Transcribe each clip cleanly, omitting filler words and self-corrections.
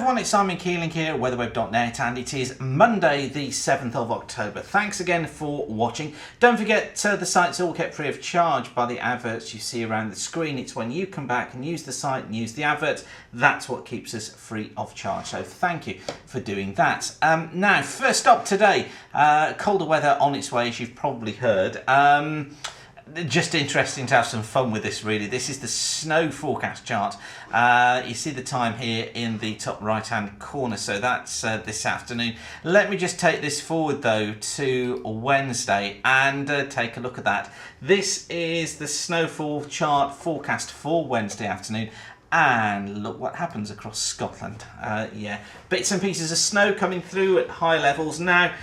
everyone, it's Simon Keeling here at weatherweb.net, and it is Monday the 7th of October. Thanks again for watching. Don't forget the site's all kept free of charge by the adverts you see around the screen. It's when you come back and use the site and use the adverts, that's what keeps us free of charge. So thank you for doing that. Now, first up today, colder weather on its way, as you've probably heard. Just interesting to have some fun with this, really. This is the snow forecast chart. You see the time here in the top right hand corner, so that's this afternoon. Let me just take this forward though to Wednesday and take a look at that. This is the snowfall chart forecast for Wednesday afternoon. And look what happens across Scotland. Yeah, bits and pieces of snow coming through at high levels. Now,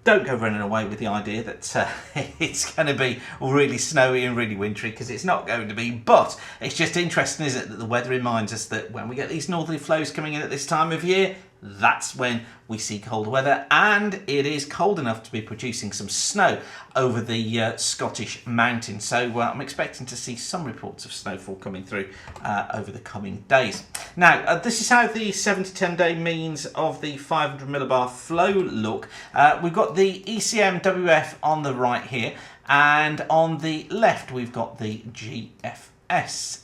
don't go running away with the idea that it's going to be really snowy and really wintry, because it's not going to be. But it's just interesting, isn't it, that the weather reminds us that when we get these northerly flows coming in at this time of year, that's when we see colder weather, and it is cold enough to be producing some snow over the Scottish mountains. So I'm expecting to see some reports of snowfall coming through over the coming days. Now, this is how the 7 to 10 day means of the 500 millibar flow look. We've got the ECMWF on the right here, and on the left we've got the GFS.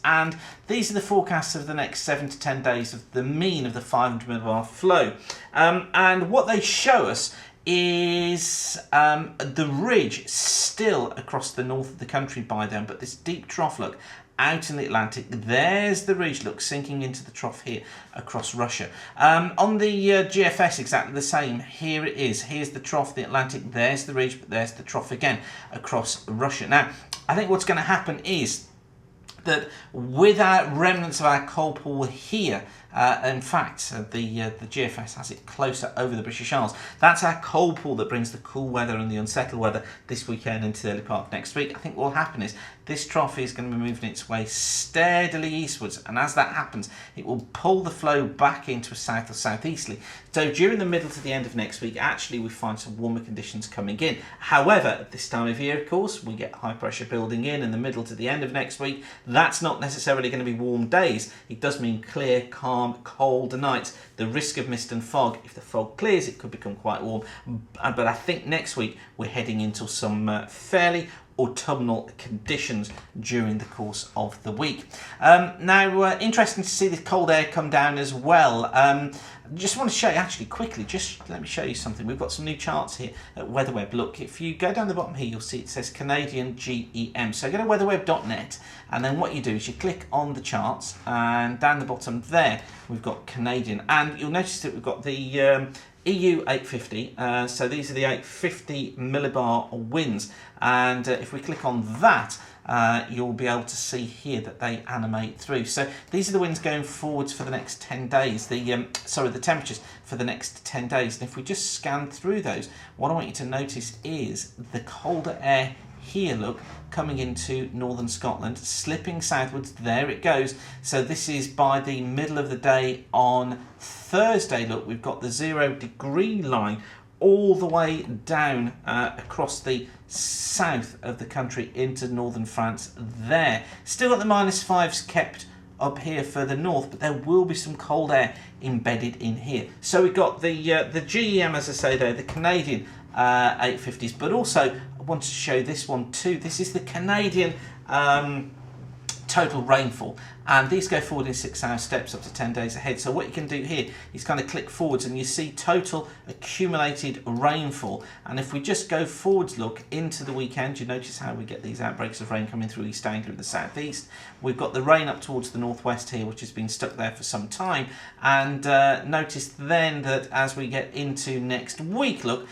And these are the forecasts of the next 7 to 10 days of the mean of the 500 millibar flow. And what they show us is the ridge still across the north of the country by then, but this deep trough look out in the Atlantic. There's the ridge look sinking into the trough here across Russia. On the GFS, exactly the same. Here it is. Here's the trough, the Atlantic. There's the ridge, but there's the trough again across Russia. Now, I think what's going to happen is that with our remnants of our cold pool here, in fact, the GFS has it closer over the British Isles. That's our cold pool that brings the cool weather and the unsettled weather this weekend into the early part of next week. I think what will happen is this trough is going to be moving its way steadily eastwards, and as that happens, it will pull the flow back into a south or southeasterly. So during the middle to the end of next week, actually we find some warmer conditions coming in. However, at this time of year, of course, we get high pressure building in the middle to the end of next week. That's not necessarily going to be warm days. It does mean clear, calm, cold nights. The risk of mist and fog, if the fog clears, it could become quite warm. But I think next week we're heading into some fairly autumnal conditions during the course of the week. Now, interesting to see the cold air come down as well. Just want to show you actually quickly, just let me show you something. We've got some new charts here at WeatherWeb. Look, if you go down the bottom here, you'll see it says Canadian GEM. So go to weatherweb.net, and then what you do is you click on the charts, and down the bottom there we've got Canadian, and you'll notice that we've got the EU 850, so these are the 850 millibar winds, and if we click on that, you'll be able to see here that they animate through. So these are the winds going forwards for the next 10 days, the temperatures for the next 10 days. And if we just scan through those, what I want you to notice is the colder air here, look, coming into northern Scotland, slipping southwards, there it goes. So this is by the middle of the day on Thursday. Look, we've got the 0 degree line all the way down across the south of the country into northern France there. Still got the -5s kept up here further north, but there will be some cold air embedded in here. So we've got the GEM, as I say there, the Canadian 850s, but also I wanted to show this one too. This is the Canadian total rainfall, and these go forward in 6-hour steps up to 10 days ahead. So what you can do here is kind of click forwards and you see total accumulated rainfall, and if we just go forwards, look into the weekend, you notice how we get these outbreaks of rain coming through East Anglia in the southeast. We've got the rain up towards the northwest here, which has been stuck there for some time, and notice then that as we get into next week, look,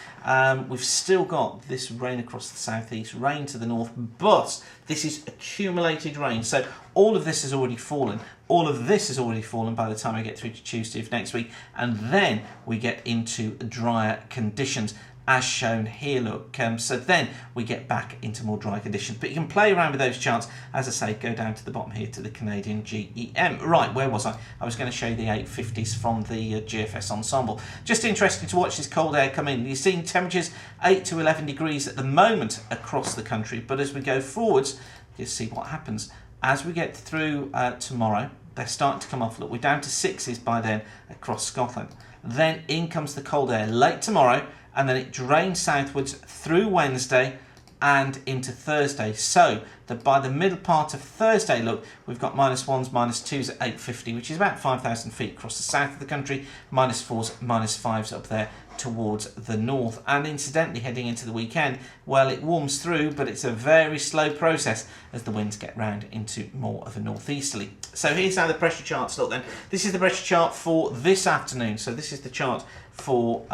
we've still got this rain across the southeast, rain to the north, but this is accumulated rain. So all of this has already fallen. All of this has already fallen by the time I get through to Tuesday of next week. And then we get into drier conditions as shown here, look. So then we get back into more dry conditions. But you can play around with those charts. As I say, go down to the bottom here to the Canadian GEM. Right, where was I? I was going to show you the 850s from the GFS ensemble. Just interesting to watch this cold air come in. You're seeing temperatures 8 to 11 degrees at the moment across the country. But as we go forwards, you'll see what happens. As we get through tomorrow, they're starting to come off. Look, we're down to 6s by then across Scotland. Then in comes the cold air late tomorrow, and then it drains southwards through Wednesday and into Thursday, so that by the middle part of Thursday, look, we've got -1s, -2s at 850, which is about 5,000 feet across the south of the country, -4s, -5s up there towards the north. And incidentally, heading into the weekend, well, it warms through, but it's a very slow process as the winds get round into more of a northeasterly. So here's how the pressure charts look then. This is the pressure chart for this afternoon. So this is the chart for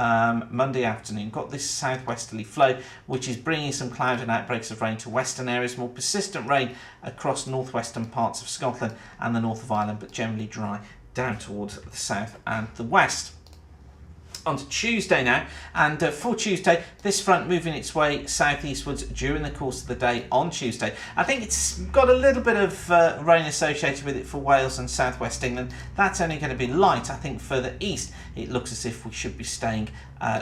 Monday afternoon. Got this southwesterly flow, which is bringing some cloud and outbreaks of rain to western areas, more persistent rain across northwestern parts of Scotland and the north of Ireland, but generally dry down towards the south and the west. On to Tuesday now, and for Tuesday, this front moving its way southeastwards during the course of the day on Tuesday. I think it's got a little bit of rain associated with it for Wales and southwest England. That's only going to be light. I think further east it looks as if we should be staying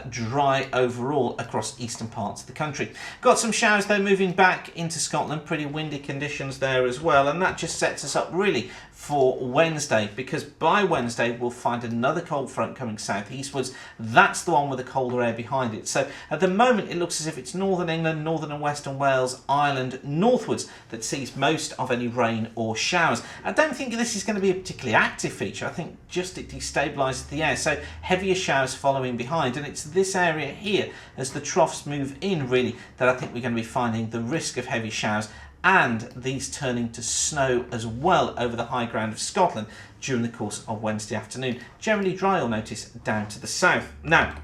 dry overall across eastern parts of the country. Got some showers though moving back into Scotland, pretty windy conditions there as well, and that just sets us up really for Wednesday, because by Wednesday we'll find another cold front coming southeastwards. That's the one with the colder air behind it. So at the moment it looks as if it's northern England, northern and western Wales, Ireland northwards that sees most of any rain or showers. I don't think this is going to be a particularly active feature. I think just it destabilises the air, so heavier showers following behind, and it's this area here as the troughs move in really that I think we're going to be finding the risk of heavy showers, and these turning to snow as well over the high ground of Scotland during the course of Wednesday afternoon. Generally dry, you'll notice, down to the south. Now,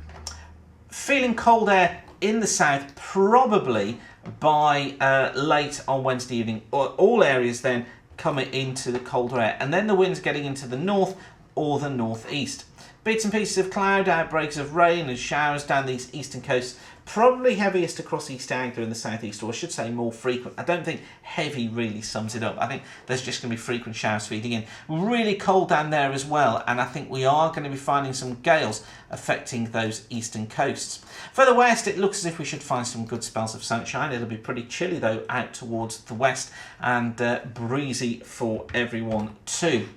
feeling cold air in the south probably by late on Wednesday evening. All areas then coming into the colder air, and then the winds getting into the north or the northeast. Bits and pieces of cloud, outbreaks of rain and showers down these eastern coasts, probably heaviest across East Anglia in the southeast, or I should say more frequent. I don't think heavy really sums it up. I think there's just going to be frequent showers feeding in. Really cold down there as well, and I think we are going to be finding some gales affecting those eastern coasts. Further west, it looks as if we should find some good spells of sunshine. It'll be pretty chilly though out towards the west, and breezy for everyone too.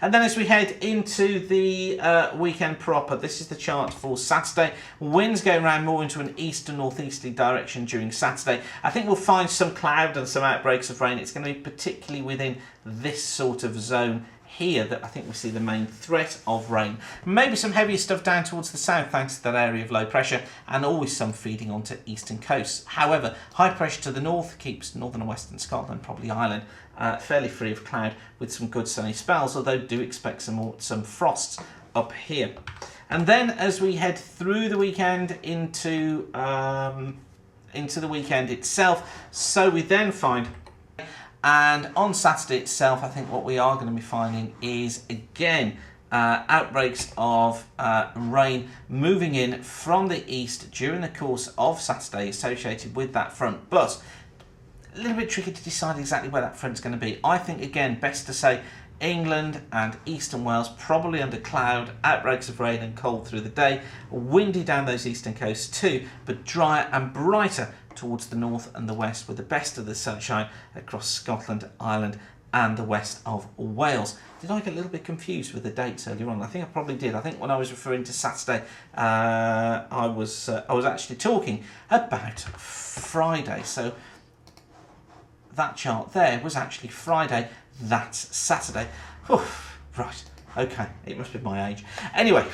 And then as we head into the weekend proper, this is the chart for Saturday. Winds going around more into an east and northeasterly direction during Saturday. I think we'll find some cloud and some outbreaks of rain. It's going to be particularly within this sort of zone here that I think we see the main threat of rain. Maybe some heavier stuff down towards the south thanks to that area of low pressure, and always some feeding onto eastern coasts. However, high pressure to the north keeps northern and western Scotland, probably Ireland, fairly free of cloud with some good sunny spells, although do expect some frosts up here. And then as we head through the weekend into the weekend itself, so we then find, and on Saturday itself, I think what we are going to be finding is, again, outbreaks of rain moving in from the east during the course of Saturday associated with that front. But a little bit tricky to decide exactly where that front's going to be. I think, again, best to say England and eastern Wales probably under cloud, outbreaks of rain and cold through the day, windy down those eastern coasts too, but drier and brighter towards the north and the west, with the best of the sunshine across Scotland, Ireland and the west of Wales. Did I get a little bit confused with the dates earlier on? I think I probably did. I think when I was referring to Saturday, I was actually talking about Friday. So that chart there was actually Friday. That's Saturday. Whew, right. Okay, it must be my age. Anyway,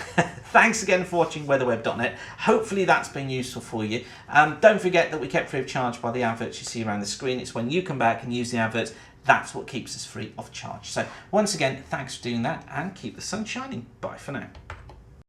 thanks again for watching weatherweb.net. Hopefully that's been useful for you. Don't forget that we kept free of charge by the adverts you see around the screen. It's when you come back and use the adverts, that's what keeps us free of charge. So once again, thanks for doing that, and keep the sun shining. Bye for now.